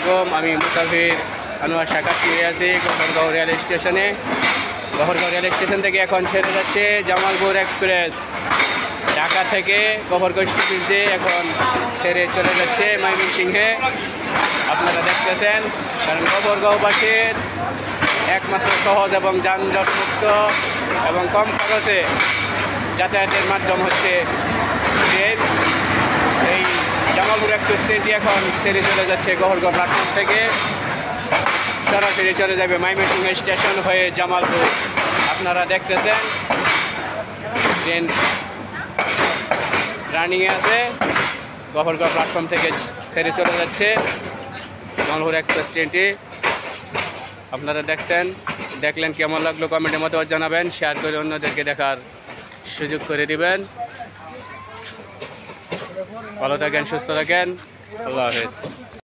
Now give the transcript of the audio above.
আলাইকুম। আমি মুসাফির আনোয়ার শাখা শুয়ে আছি গফরগাঁও রেল স্টেশনে। গফরগাঁও রেল স্টেশন থেকে এখন ছেড়ে যাচ্ছে জামালপুর এক্সপ্রেস। ঢাকা থেকে গফরগাঁও স্টেশনে এখন ছেড়ে চলে যাচ্ছে ময়মনসিংহে। আপনারা দেখতেছেন, কারণ গফরগাঁওবাসীর একমাত্র সহজ এবং যানজটমুক্ত এবং কম খরচে যাতায়াতের মাধ্যম হচ্ছে ট্রেন। এই জামালপুর এক্সপ্রেস ট্রেনটি এখন ছেড়ে চলে যাচ্ছে গফরগাঁও প্ল্যাটফর্ম থেকে, সরাসরি চলে যাবে ময়মনসিংহ স্টেশন হয়ে জামালপুর। আপনারা দেখতেছেন ট্রেন রানিংয়ে আছে। গফরগাঁও প্ল্যাটফর্ম থেকে ছেড়ে চলে যাচ্ছে জামালপুর এক্সপ্রেস ট্রেনটি। আপনারা দেখলেন কেমন লাগলো কমেন্টের মতামত জানাবেন, শেয়ার করে অন্যদেরকে দেখার সুযোগ করে দিবেন। ভালো থাকেন, সুস্থ থাকেন, আল্লাহ হাফেজ।